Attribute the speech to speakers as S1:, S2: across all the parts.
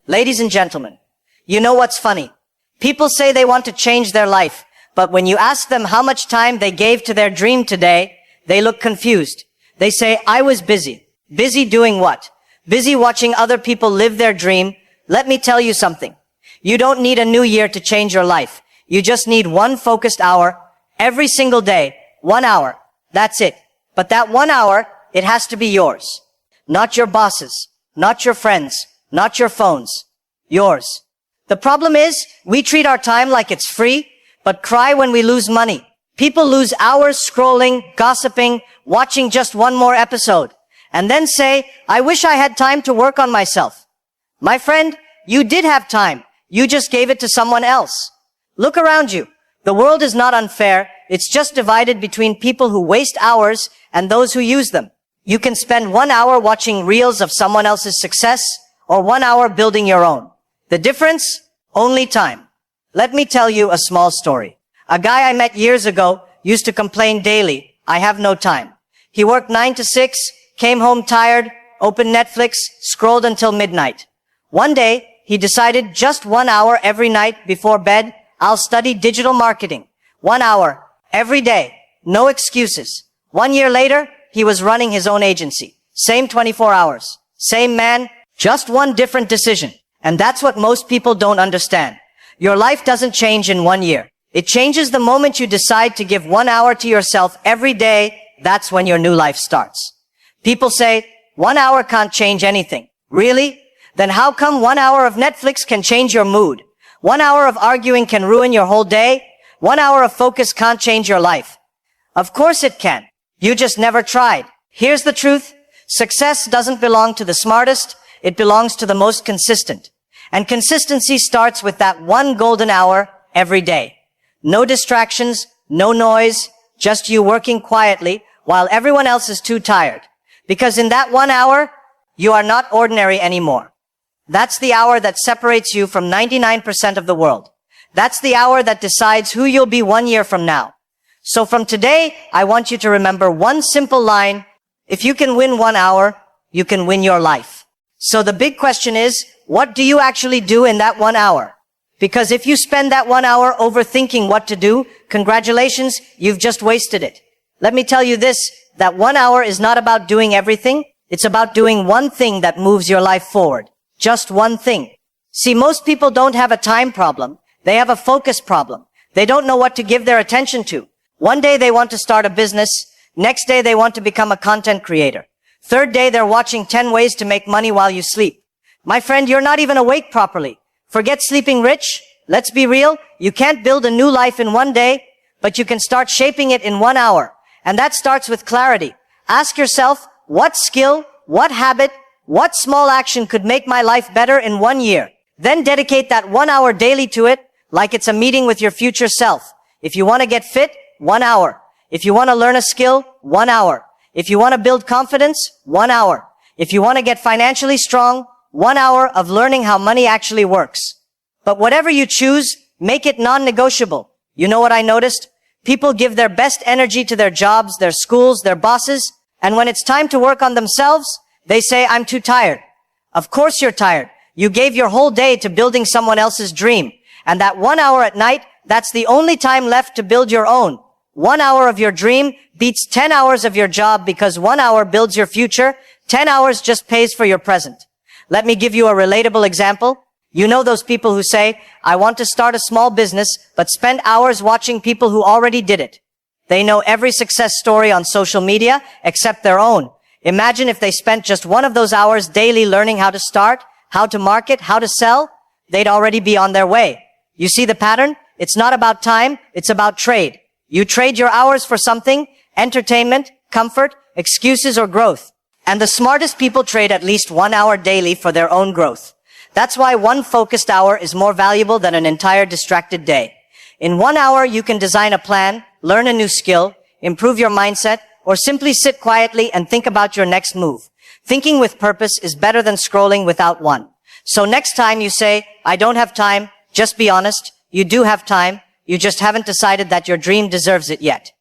S1: Ladies and gentlemen, you know what's funny? People say they want to change their life, but when you ask them how much time they gave to their dream today, they look confused. They say, I was busy. Busy doing what? Busy watching other people live their dream. Let me tell you something. You don't need a new year to change your life. You just need one focused hour every single day. 1 hour. That's it. But that 1 hour, it has to be yours. Not your boss's, not your friends, not your phone's. Yours. The problem is, we treat our time like it's free, but cry when we lose money. People lose hours scrolling, gossiping, watching just one more episode, and then say, I wish I had time to work on myself. My friend, you did have time. You just gave it to someone else. Look around you. The world is not unfair. It's just divided between people who waste hours and those who use them. You can spend 1 hour watching reels of someone else's success or 1 hour building your own. The difference? Only time. Let me tell you a small story. A guy I met years ago used to complain daily, I have no time. He worked 9 to 6, came home tired, opened Netflix, scrolled until midnight. One day, he decided just 1 hour every night before bed, I'll study digital marketing. 1 hour, every day, no excuses. 1 year later, he was running his own agency. Same 24 hours. Same man, just one different decision. And that's what most people don't understand. Your life doesn't change in 1 year. It changes the moment you decide to give 1 hour to yourself every day. That's when your new life starts. People say, 1 hour can't change anything. Really? Then how come 1 hour of Netflix can change your mood? 1 hour of arguing can ruin your whole day? 1 hour of focus can't change your life. Of course it can. You just never tried. Here's the truth. Success doesn't belong to the smartest. It belongs to the most consistent. And consistency starts with that one golden hour every day. No distractions, no noise, just you working quietly while everyone else is too tired. Because in that 1 hour, you are not ordinary anymore. That's the hour that separates you from 99% of the world. That's the hour that decides who you'll be 1 year from now. So from today, I want you to remember one simple line. If you can win 1 hour, you can win your life. So the big question is, what do you actually do in that 1 hour? Because if you spend that 1 hour overthinking what to do, congratulations, you've just wasted it. Let me tell you this, that 1 hour is not about doing everything. It's about doing one thing that moves your life forward. Just one thing. See, most people don't have a time problem. They have a focus problem. They don't know what to give their attention to. One day they want to start a business. Next day they want to become a content creator. Third day they're watching 10 ways to make money while you sleep. My friend, you're not even awake properly. Forget sleeping rich. Let's be real. You can't build a new life in 1 day, but you can start shaping it in 1 hour. And that starts with clarity. Ask yourself, what skill, what habit, what small action could make my life better in 1 year? Then dedicate that 1 hour daily to it, like it's a meeting with your future self. If you want to get fit, 1 hour. If you want to learn a skill, 1 hour. If you want to build confidence, 1 hour. If you want to get financially strong, 1 hour of learning how money actually works. But whatever you choose, make it non-negotiable. You know what I noticed? People give their best energy to their jobs, their schools, their bosses, and when it's time to work on themselves, they say, I'm too tired. Of course you're tired. You gave your whole day to building someone else's dream. And that 1 hour at night, that's the only time left to build your own. 1 hour of your dream beats 10 hours of your job because 1 hour builds your future. 10 hours just pays for your present. Let me give you a relatable example. You know those people who say, I want to start a small business, but spend hours watching people who already did it. They know every success story on social media except their own. Imagine if they spent just one of those hours daily learning how to start, how to market, how to sell. They'd already be on their way. You see the pattern? It's not about time. It's about trade. You trade your hours for something, entertainment, comfort, excuses, or growth. And the smartest people trade at least 1 hour daily for their own growth. That's why one focused hour is more valuable than an entire distracted day. In 1 hour, you can design a plan, learn a new skill, improve your mindset, or simply sit quietly and think about your next move. Thinking with purpose is better than scrolling without one. So next time you say, I don't have time, just be honest. You do have time. You just haven't decided that your dream deserves it yet.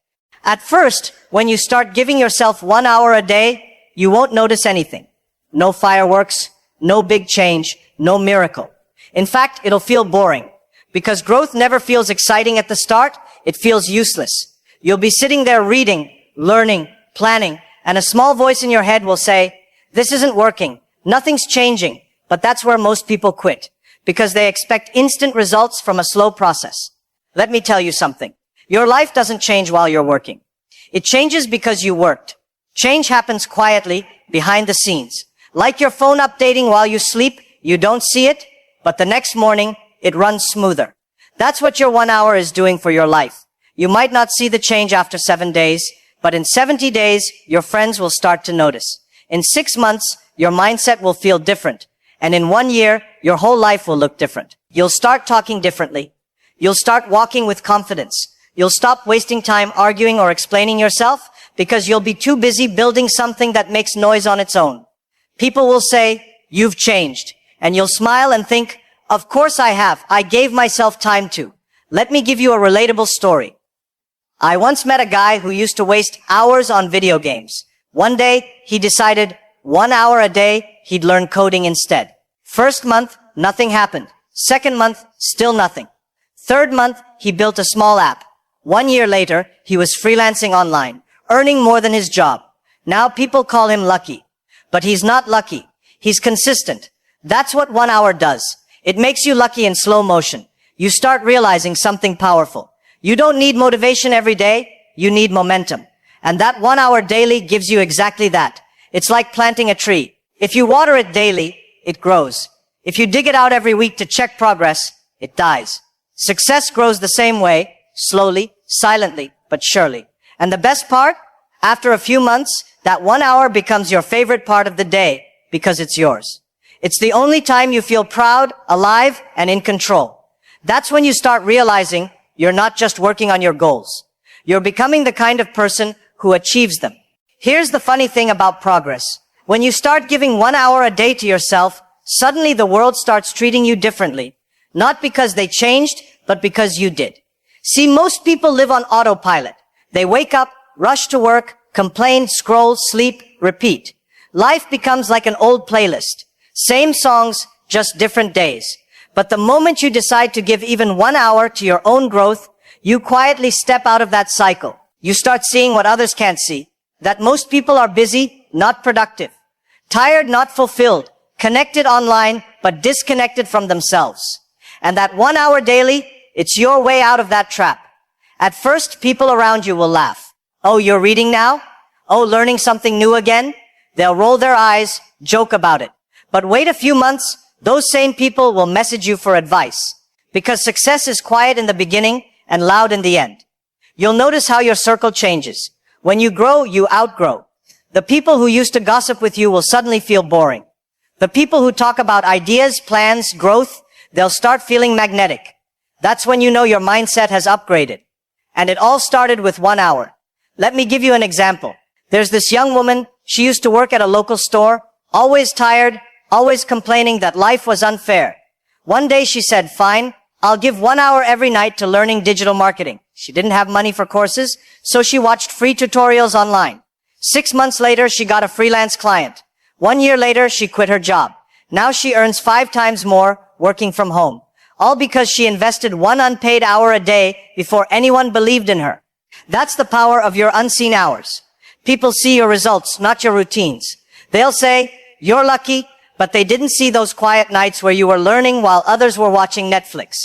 S1: At first, when you start giving yourself 1 hour a day, you won't notice anything. No fireworks, no big change, no miracle. In fact, it'll feel boring. Because growth never feels exciting at the start, it feels useless. You'll be sitting there reading, learning, planning, and a small voice in your head will say, this isn't working, nothing's changing. But that's where most people quit, because they expect instant results from a slow process. Let me tell you something. Your life doesn't change while you're working. It changes because you worked. Change happens quietly, behind the scenes. Like your phone updating while you sleep, you don't see it, but the next morning, it runs smoother. That's what your 1 hour is doing for your life. You might not see the change after 7 days, but in 70 days, your friends will start to notice. In 6 months, your mindset will feel different. And in 1 year, your whole life will look different. You'll start talking differently. You'll start walking with confidence. You'll stop wasting time arguing or explaining yourself because you'll be too busy building something that makes noise on its own. People will say, you've changed. And you'll smile and think, of course I have. I gave myself time to. Let me give you a relatable story. I once met a guy who used to waste hours on video games. One day, he decided 1 hour a day, he'd learn coding instead. First month, nothing happened. Second month, still nothing. Third month, he built a small app. 1 year later, he was freelancing online, earning more than his job. Now people call him lucky. But he's not lucky. He's consistent. That's what 1 hour does. It makes you lucky in slow motion. You start realizing something powerful. You don't need motivation every day. You need momentum. And that 1 hour daily gives you exactly that. It's like planting a tree. If you water it daily, it grows. If you dig it out every week to check progress, it dies. Success grows the same way, slowly, silently, but surely. And the best part? After a few months, that 1 hour becomes your favorite part of the day because it's yours. It's the only time you feel proud, alive, and in control. That's when you start realizing you're not just working on your goals. You're becoming the kind of person who achieves them. Here's the funny thing about progress. When you start giving 1 hour a day to yourself, suddenly the world starts treating you differently. Not because they changed, but because you did. See, most people live on autopilot. They wake up, rush to work, complain, scroll, sleep, repeat. Life becomes like an old playlist. Same songs, just different days. But the moment you decide to give even 1 hour to your own growth, you quietly step out of that cycle. You start seeing what others can't see. That most people are busy, not productive. Tired, not fulfilled. Connected online, but disconnected from themselves. And that 1 hour daily, it's your way out of that trap. At first, people around you will laugh. Oh, you're reading now? Oh, learning something new again? They'll roll their eyes, joke about it. But wait a few months, those same people will message you for advice. Because success is quiet in the beginning and loud in the end. You'll notice how your circle changes. When you grow, you outgrow. The people who used to gossip with you will suddenly feel boring. The people who talk about ideas, plans, growth, they'll start feeling magnetic. That's when you know your mindset has upgraded. And it all started with 1 hour. Let me give you an example. There's this young woman, she used to work at a local store, always tired, always complaining that life was unfair. One day she said, fine, I'll give 1 hour every night to learning digital marketing. She didn't have money for courses, so she watched free tutorials online. 6 months later, she got a freelance client. 1 year later, she quit her job. Now she earns 5 times more working from home. All because she invested 1 unpaid hour a day before anyone believed in her. That's the power of your unseen hours. People see your results, not your routines. They'll say, you're lucky, but they didn't see those quiet nights where you were learning while others were watching Netflix.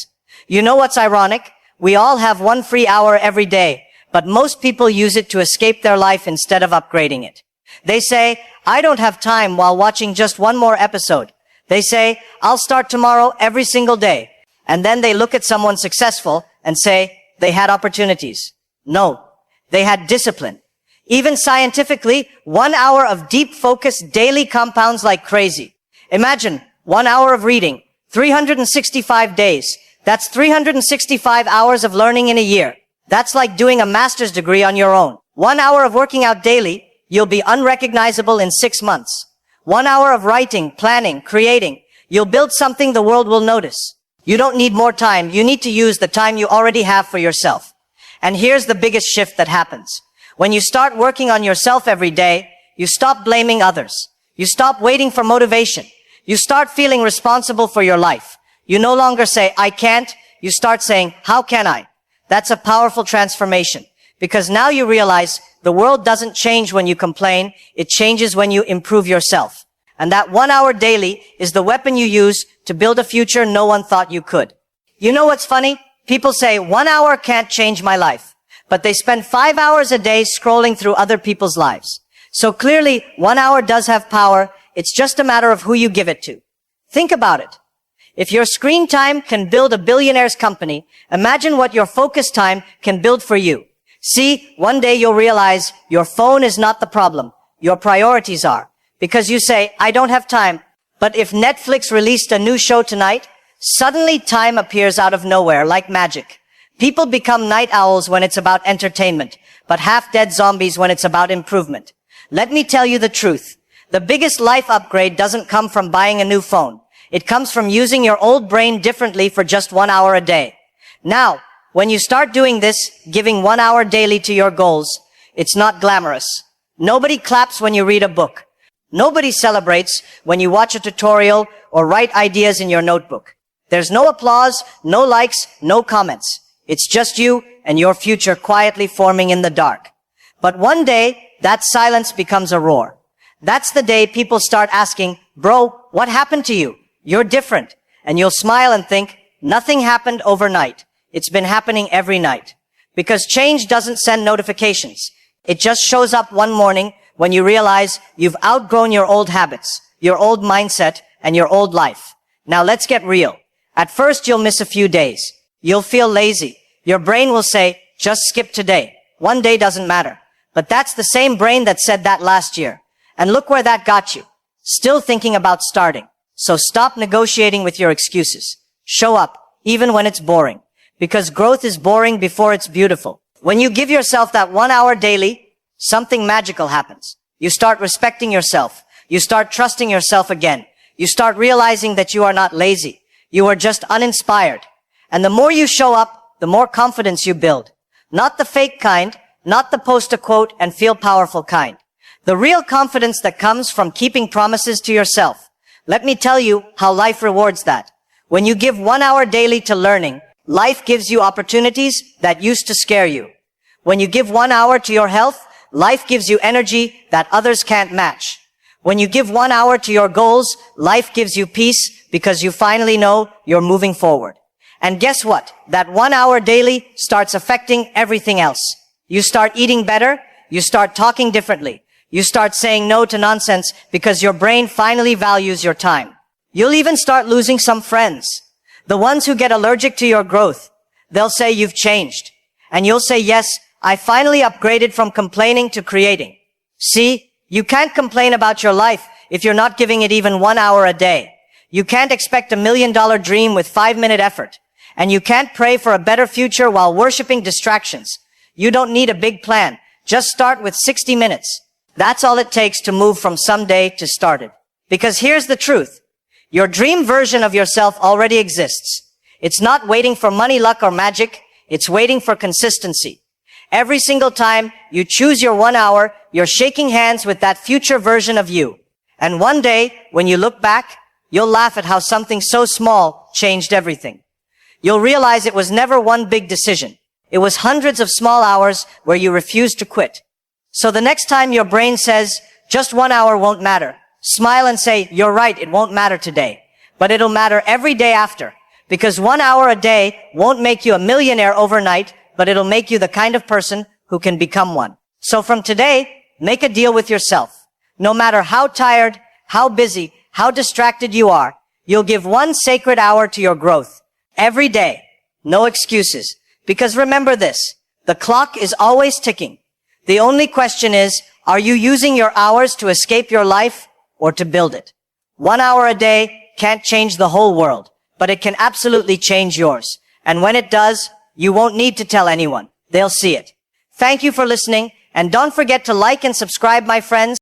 S1: You know what's ironic? We all have 1 free hour every day, but most people use it to escape their life instead of upgrading it. They say, I don't have time while watching just 1 more episode. They say, I'll start tomorrow every single day. And then they look at someone successful and say, they had opportunities. No, they had discipline. Even scientifically, 1 hour of deep focus daily compounds like crazy. Imagine 1 hour of reading, 365 days. That's 365 hours of learning in a year. That's like doing a master's degree on your own. 1 hour of working out daily, you'll be unrecognizable in 6 months. 1 hour of writing, planning, creating. You'll build something the world will notice. You don't need more time. You need to use the time you already have for yourself. And here's the biggest shift that happens. When you start working on yourself every day, you stop blaming others. You stop waiting for motivation. You start feeling responsible for your life. You no longer say, I can't. You start saying, how can I? That's a powerful transformation, because now you realize the world doesn't change when you complain. It changes when you improve yourself. And that 1 hour daily is the weapon you use to build a future no one thought you could. You know what's funny? People say 1 hour can't change my life, but they spend 5 hours a day scrolling through other people's lives. So clearly 1 hour does have power. It's just a matter of who you give it to. Think about it. If your screen time can build a billionaire's company, imagine what your focus time can build for you. See, one day you'll realize your phone is not the problem. Your priorities are. Because you say, I don't have time. But if Netflix released a new show tonight, suddenly time appears out of nowhere like magic. People become night owls when it's about entertainment, but half-dead zombies when it's about improvement. Let me tell you the truth. The biggest life upgrade doesn't come from buying a new phone. It comes from using your old brain differently for just 1 hour a day. Now, when you start doing this, giving 1 hour daily to your goals, it's not glamorous. Nobody claps when you read a book. Nobody celebrates when you watch a tutorial or write ideas in your notebook. There's no applause, no likes, no comments. It's just you and your future quietly forming in the dark. But one day, that silence becomes a roar. That's the day people start asking, bro, what happened to you? You're different. And you'll smile and think, nothing happened overnight. It's been happening every night. Because change doesn't send notifications. It just shows up one morning when you realize you've outgrown your old habits, your old mindset, and your old life. Now let's get real. At first, you'll miss a few days. You'll feel lazy. Your brain will say, just skip today. One day doesn't matter. But that's the same brain that said that last year. And look where that got you. Still thinking about starting. So stop negotiating with your excuses. Show up, even when it's boring. Because growth is boring before it's beautiful. When you give yourself that 1 hour daily, something magical happens. You start respecting yourself. You start trusting yourself again. You start realizing that you are not lazy. You are just uninspired. And the more you show up, the more confidence you build. Not the fake kind, not the post a quote and feel powerful kind. The real confidence that comes from keeping promises to yourself. Let me tell you how life rewards that. When you give 1 hour daily to learning, life gives you opportunities that used to scare you. When you give 1 hour to your health, life gives you energy that others can't match. When you give 1 hour to your goals, life gives you peace because you finally know you're moving forward. And guess what? That 1 hour daily starts affecting everything else. You start eating better. You start talking differently. You start saying no to nonsense because your brain finally values your time. You'll even start losing some friends. The ones who get allergic to your growth. They'll say you've changed. And you'll say, yes, I finally upgraded from complaining to creating. See, you can't complain about your life if you're not giving it even 1 hour a day. You can't expect $1 million dream with 5-minute effort. And you can't pray for a better future while worshiping distractions. You don't need a big plan. Just start with 60 minutes. That's all it takes to move from someday to started. Because here's the truth. Your dream version of yourself already exists. It's not waiting for money, luck, or magic. It's waiting for consistency. Every single time you choose your 1 hour, you're shaking hands with that future version of you. And one day, when you look back, you'll laugh at how something so small changed everything. You'll realize it was never one big decision. It was hundreds of small hours where you refused to quit. So the next time your brain says, just 1 hour won't matter, smile and say, you're right, it won't matter today. But it'll matter every day after. Because 1 hour a day won't make you a millionaire overnight, but it'll make you the kind of person who can become one. So from today, make a deal with yourself. No matter how tired, how busy, how distracted you are, you'll give 1 sacred hour to your growth. Every day. No excuses. Because remember this, the clock is always ticking. The only question is, are you using your hours to escape your life or to build it? 1 hour a day can't change the whole world, but it can absolutely change yours. And when it does, you won't need to tell anyone. They'll see it. Thank you for listening, and don't forget to like and subscribe, my friends.